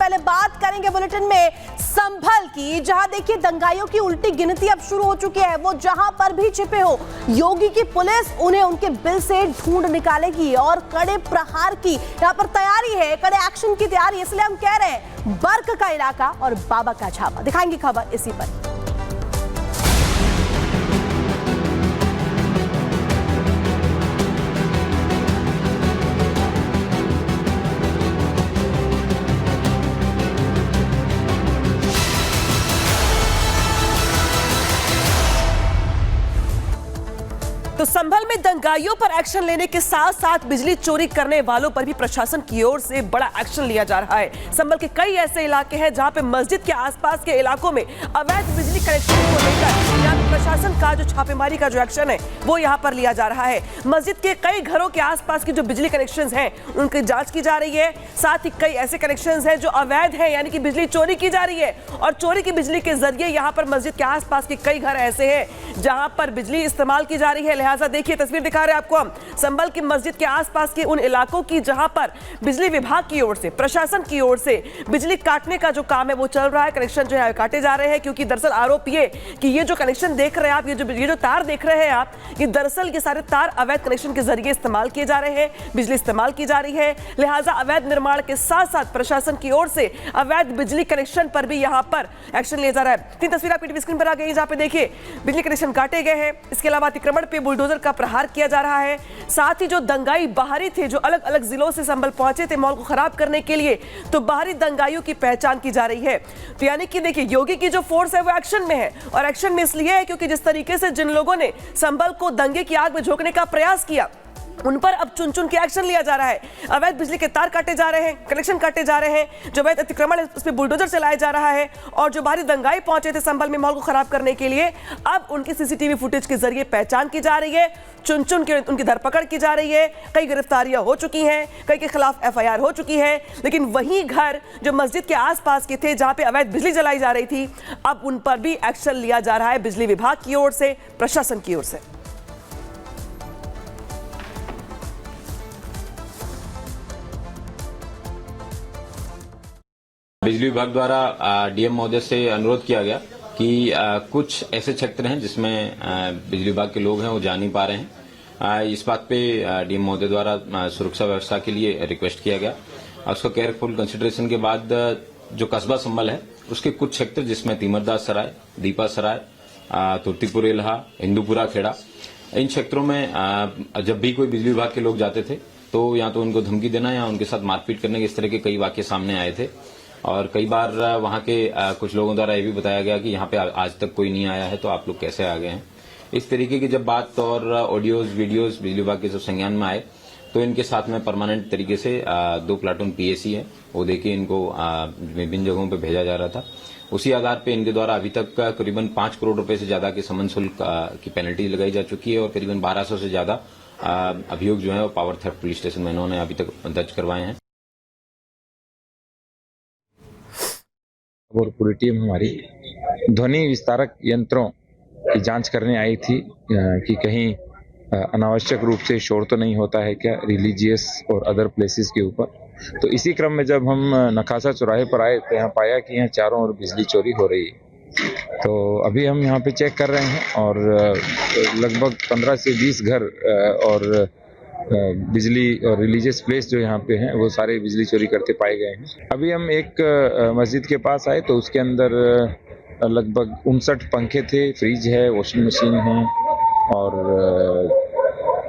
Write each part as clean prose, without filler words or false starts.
पहले बात करेंगे बुलेटिन में संभल की, जहां देखिए दंगाइयों की उल्टी गिनती अब शुरू हो चुकी है। वो जहां पर भी छिपे हो, योगी की पुलिस उन्हें उनके बिल से ढूंढ निकालेगी और कड़े प्रहार की यहां पर तैयारी है, कड़े एक्शन की तैयारी। इसलिए हम कह रहे हैं बर्क का इलाका और बाबा का छापा। दिखाएंगे खबर इसी पर। तो संभल में दंगाइयों पर एक्शन लेने के साथ साथ बिजली चोरी करने वालों पर भी प्रशासन की ओर से बड़ा एक्शन लिया जा रहा है। संभल के कई ऐसे इलाके हैं जहां पे मस्जिद के आसपास के इलाकों में अवैध बिजली कनेक्शन को लेकर प्रशासन का जो छापेमारी का जो एक्शन है वो यहां पर लिया जा रहा है। मस्जिद के कई घरों के आसपास की जो बिजली कनेक्शन हैं उनकी जांच की जा रही है। साथ ही कई ऐसे कनेक्शन हैं जो अवैध हैं, यानी कि बिजली चोरी की जा रही है और चोरी की बिजली के जरिए यहाँ पर मस्जिद के आसपास के कई घर ऐसे हैं जहां पर बिजली इस्तेमाल की जा रही है। लिहाजा देखिए तस्वीर दिखा रहे हैं आपको हम संभल की मस्जिद के आसपास के उन इलाकों की जहां पर बिजली विभाग की ओर से, प्रशासन की ओर से बिजली काटने का जो काम है वो चल रहा है। कनेक्शन जो है काटे जा रहे हैं क्योंकि दरअसल आरोप ये कि ये जो कनेक्शन देख रहे हैं आप, ये जो तार देख रहे हैं आप, ये दरअसल ये सारे तार अवैध कनेक्शन के जरिए इस्तेमाल किए जा रहे हैं, बिजली इस्तेमाल की जा रही है। लिहाजा अवैध निर्माण के साथ साथ प्रशासन की ओर से अवैध बिजली कनेक्शन पर भी यहां पर एक्शन लिया जा रहा है। 3 तस्वीर आपकी टीवी स्क्रीन पर आ गई जहां पे देखिए बिजली कनेक्शन काटे गए हैं। इसके अलावा अतिक्रमण पे बुलडोजर का प्रहार किया जा रहा है। साथ ही जो दंगाई बाहरी थे, जो अलग अलग जिलों से संभल पहुंचे थे मॉल को खराब करने के लिए, तो बाहरी दंगाइयों की पहचान की जा रही है। तो यानी कि देखिए योगी की जो फोर्स है वो एक्शन में है और एक्शन में इसलिए है क्योंकि जिस तरीके से जिन लोगों ने संभल को दंगे की आग में झोंकने का प्रयास किया उन पर अब चुन चुन के एक्शन लिया जा रहा है। अवैध बिजली के तार काटे जा रहे हैं, कनेक्शन काटे जा रहे हैं, जो अवैध अतिक्रमण है उस पर बुलडोजर चलाया जा रहा है और जो बाहरी दंगाई पहुंचे थे संभल में मॉल को खराब करने के लिए, अब उनकी सीसीटीवी फुटेज के जरिए पहचान की जा रही है, चुन चुन के उनकी धरपकड़ की जा रही है। कई गिरफ्तारियां हो चुकी हैं, कई के खिलाफ FIR हो चुकी है। लेकिन वही घर जो मस्जिद के आसपास के थे जहां पे अवैध बिजली जलाई जा रही थी, अब उन पर भी एक्शन लिया जा रहा है बिजली विभाग की ओर से, प्रशासन की ओर से। बिजली विभाग द्वारा DM महोदय से अनुरोध किया गया कि कुछ ऐसे क्षेत्र हैं जिसमें बिजली विभाग के लोग हैं वो जा नहीं पा रहे हैं। इस बात पे DM महोदय द्वारा सुरक्षा व्यवस्था के लिए रिक्वेस्ट किया गया और उसका केयरफुल कंसिडरेशन के बाद जो कस्बा संभल है उसके कुछ क्षेत्र जिसमें तीमरदास सराय, दीपा सराय, तुर्तीपुर इलाहा, हिंदूपुरा खेड़ा, इन क्षेत्रों में जब भी कोई बिजली विभाग के लोग जाते थे तो या तो उनको धमकी देना या उनके साथ मारपीट करने के इस तरह के कई वाकये सामने आए थे। और कई बार वहां के कुछ लोगों द्वारा ये भी बताया गया कि यहाँ पे आज तक कोई नहीं आया है तो आप लोग कैसे आ गए हैं। इस तरीके की जब बात और ऑडियोज वीडियोज बिजली विभाग के जब संज्ञान में आए तो इनके साथ में परमानेंट तरीके से 2 प्लाटून PAC है वो देके इनको विभिन्न जगहों पे भेजा जा रहा था। उसी आधार पे इनके द्वारा अभी तक करीबन 5 करोड़ रुपए से ज्यादा के समन शुल्क की पेनल्टी लगाई जा चुकी है और करीबन 1200 से ज्यादा अभियोग जो है वो पावर थेफ्ट पुलिस स्टेशन में इन्होंने अभी तक दर्ज करवाए हैं। और पूरी टीम हमारी ध्वनि विस्तारक यंत्रों की जांच करने आई थी कि कहीं अनावश्यक रूप से शोर तो नहीं होता है क्या रिलीजियस और अदर प्लेसेस के ऊपर। तो इसी क्रम में जब हम नखासा चौराहे पर आए तो यहाँ पाया कि यहाँ चारों ओर बिजली चोरी हो रही है। तो अभी हम यहाँ पे चेक कर रहे हैं और लगभग 15 से 20 घर और बिजली और रिलीजियस प्लेस जो यहाँ पे हैं वो सारे बिजली चोरी करते पाए गए हैं। अभी हम एक मस्जिद के पास आए तो उसके अंदर लगभग 59 पंखे थे, फ्रिज है, वॉशिंग मशीन है और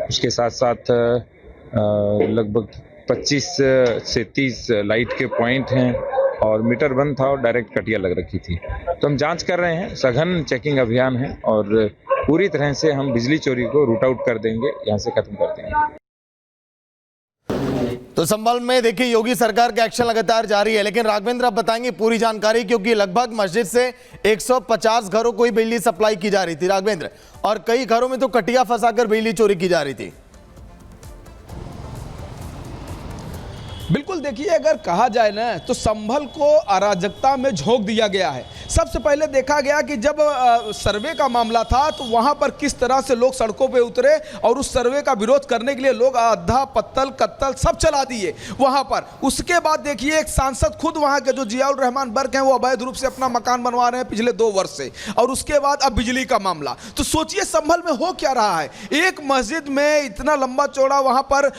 उसके साथ साथ लगभग 25 से 30 लाइट के पॉइंट हैं और मीटर बंद था और डायरेक्ट कटिया लग रखी थी। तो हम जांच कर रहे हैं, सघन चेकिंग अभियान है और पूरी तरह से हम बिजली चोरी को रूट आउट कर देंगे, यहाँ से खत्म कर देंगे। तो संभल में देखिए योगी सरकार का एक्शन लगातार जारी है, लेकिन राघवेंद्र आप बताएंगे पूरी जानकारी क्योंकि लगभग मस्जिद से 150 घरों को ही बिजली सप्लाई की जा रही थी राघवेंद्र, और कई घरों में तो कटिया फंसाकर बिजली चोरी की जा रही थी। बिल्कुल, देखिए अगर कहा जाए ना तो संभल को अराजकता में झोंक दिया गया है। सबसे पहले देखा गया कि जब सर्वे का मामला था तो वहां पर किस तरह से लोग सड़कों पे उतरे और उस सर्वे का विरोध करने के लिए लोग आधा पत्तल कत्तल सब चला दिए वहां पर। उसके बाद देखिए एक सांसद खुद वहां के जो जियाउल रहमान बर्क हैं वो अवैध रूप से अपना मकान बनवा रहे हैं पिछले 2 वर्ष से, और उसके बाद अब बिजली का मामला। तो सोचिए संभल में हो क्या रहा है। एक मस्जिद में इतना लंबा चौड़ा वहां पर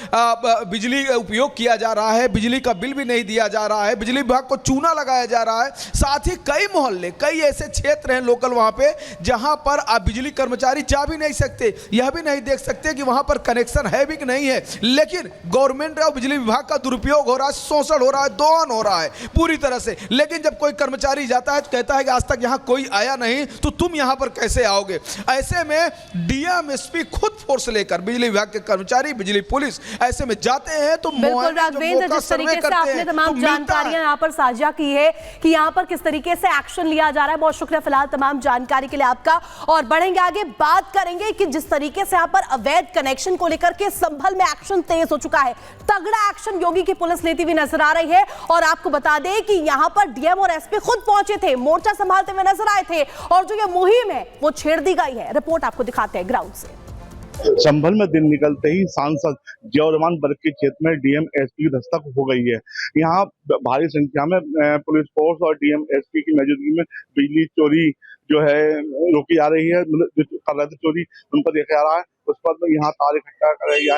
बिजली उपयोग किया जा रहा है, बिजली का बिल भी नहीं दिया जा रहा है, बिजली विभाग को चूना लगाया जा रहा है। साथ ही कई मोहल्ले, कई ऐसे क्षेत्र हैं लोकल वहां पे जहां पर आप बिजली कर्मचारी जा भी नहीं सकते, यह भी नहीं देख सकते कि वहां पर कनेक्शन है भी कि नहीं है। लेकिन गवर्नमेंट और बिजली विभाग का दुरुपयोग हो रहा है, शोषण हो रहा है, दोहन हो रहा है पूरी तरह से। लेकिन जब कोई कर्मचारी जाता है तो कहता है कि आज तक यहां कोई आया नहीं, तो तुम यहां पर कैसे आओगे। ऐसे में डीएमएसपी खुद फोर्स लेकर बिजली विभाग के कर्मचारी, बिजली पुलिस ऐसे में जाते हैं तो बिल्कुल राघवेंद्र, जिस तरीके से आपने तमाम जानकारियां यहाँ पर साझा की है कि यहाँ पर किस तरीके से एक्शन लिया जा रहा है, बहुत शुक्रिया फिलहाल तमाम जानकारी के लिए आपका। और बढ़ेंगे आगे, बात करेंगे कि जिस तरीके से यहाँ पर अवैध कनेक्शन को लेकर के संभल में एक्शन तेज हो चुका है, तगड़ा एक्शन योगी की पुलिस लेती हुई नजर आ रही है। और आपको बता दें कि यहाँ पर डीएम और एसपी खुद पहुंचे थे, मोर्चा संभालते हुए नजर आए थे, और जो ये मुहिम है वो छेड़ दी गई है। रिपोर्ट आपको दिखाते हैं ग्राउंड से। संभल में दिन निकलते ही सांसद जियाउल रहमान बर्क के क्षेत्र में डीएम एसपी की दस्तक हो गई है। यहाँ भारी संख्या में पुलिस फोर्स और डीएम एसपी की मौजूदगी में बिजली चोरी जो है रोकी जा रही है, जो कर रहे थे चोरी उनको देखा जा रहा है। उस पर यहाँ तार इकट्ठा कर रही है,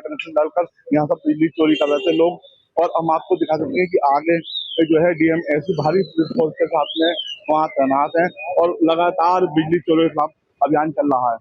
कनेक्शन डालकर यहाँ सब बिजली चोरी कर रहे थे लोग। और हम आपको दिखा सकते हैं कि आगे जो है डीएम एसपी भारी पुलिस फोर्स के साथ में वहाँ तैनात है और लगातार बिजली चोरी के खिलाफ अभियान चल रहा है।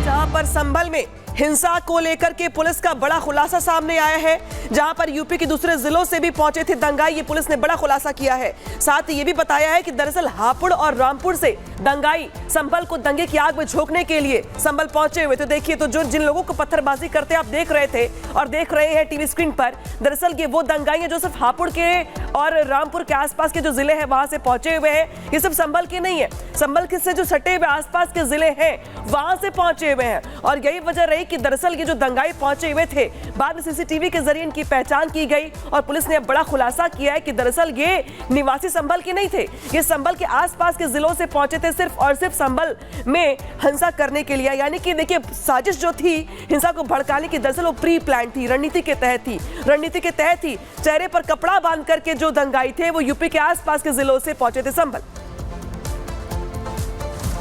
जहां पर संभल में हिंसा को लेकर के पुलिस का बड़ा खुलासा सामने आया है, जहां पर यूपी के दूसरे जिलों से भी पहुंचे थे दंगाई, ये पुलिस ने बड़ा खुलासा किया है। साथ ही ये भी बताया है कि दरअसल हापुड़ और रामपुर से दंगाई संभल को दंगे की आग में झोंकने के लिए संभल पहुंचे हुए। तो देखिए, तो जो जिन लोगों को पत्थरबाजी करते आप देख रहे थे और देख रहे हैं टीवी स्क्रीन पर, दरअसल ये वो दंगाई है जो सिर्फ हापुड़ के और रामपुर के आसपास के जो जिले हैं वहां से पहुंचे हुए हैं। ये सिर्फ संभल के नहीं है, संभल के से जो सटे हुए आसपास के जिले हैं वहां से पहुंचे हुए हैं। और यही वजह रही कि दरअसल ये जो दंगाई पहुंचे हुए थे, बाद में सीसीटीवी के जरिए इनकी पहचान की गई और पुलिस ने बड़ा खुलासा किया है कि दरअसल ये निवासी संभल के नहीं थे, ये संभल के आसपास के जिलों से पहुंचे थे सिर्फ और सिर्फ संभल में हिंसा करने के लिए। यानी कि देखिए, साजिश जो थी हिंसा को भड़काने की, दरअसल वो प्री प्लान थी, रणनीति के तहत थी, रणनीति के तहत ही चेहरे पर कपड़ा बांध करके जो दंगाई थे वो यूपी के आसपास के जिलों से पहुंचे थे संभल।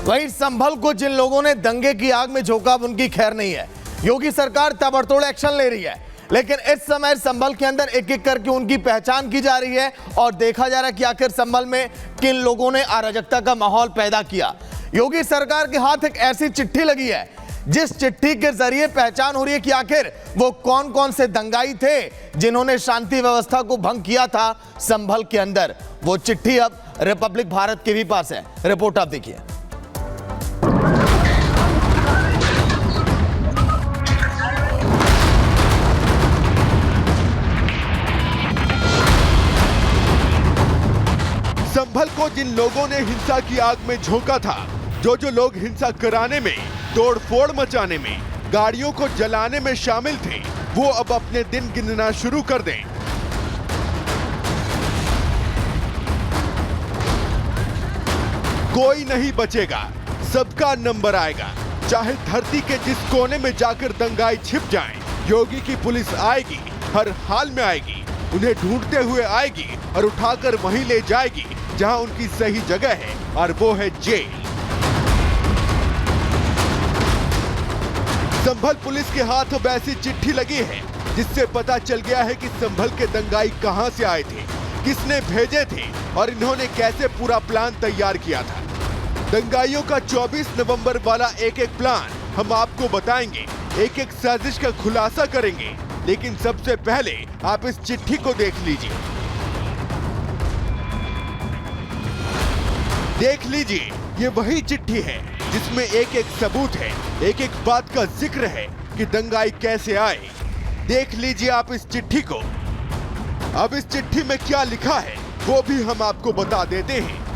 वहीं संभल को जिन लोगों ने दंगे की आग में झोंका उनकी खैर नहीं है। योगी सरकार ताबड़तोड़ एक्शन ले रही है, लेकिन इस समय संभल के अंदर एक एक करके उनकी पहचान की जा रही है और देखा जा रहा है कि आखिर संभल में किन लोगों ने अराजकता का माहौल पैदा किया। योगी सरकार के हाथ एक ऐसी चिट्ठी लगी है जिस चिट्ठी के जरिए पहचान हो रही है कि आखिर वो कौन कौन से दंगाई थे जिन्होंने शांति व्यवस्था को भंग किया था संभल के अंदर। वो चिट्ठी अब रिपब्लिक भारत के भी पास है। रिपोर्ट आप देखिए। संभल को जिन लोगों ने हिंसा की आग में झोंका था, जो लोग हिंसा कराने में, तोड़फोड़ मचाने में, गाड़ियों को जलाने में शामिल थे, वो अब अपने दिन गिनना शुरू कर दें। कोई नहीं बचेगा, सबका नंबर आएगा। चाहे धरती के जिस कोने में जाकर दंगाई छिप जाएं, योगी की पुलिस आएगी, हर हाल में आएगी, उन्हें ढूंढते हुए आएगी और उठाकर वहीं ले जाएगी जहां उनकी सही जगह है, और वो है जेल। संभल पुलिस के हाथ अब ऐसी चिट्ठी लगी है जिससे पता चल गया है कि संभल के दंगाई कहां से आए थे, किसने भेजे थे और इन्होंने कैसे पूरा प्लान तैयार किया था। दंगाइयों का 24 नवंबर वाला एक एक प्लान हम आपको बताएंगे, एक एक साजिश का खुलासा करेंगे। लेकिन सबसे पहले आप इस चिट्ठी को देख लीजिए। देख लीजिए, ये वही चिट्ठी है जिसमें एक एक सबूत है, एक एक बात का जिक्र है कि दंगाई कैसे आए। देख लीजिए आप इस चिट्ठी को। अब इस चिट्ठी में क्या लिखा है वो भी हम आपको बता देते हैं।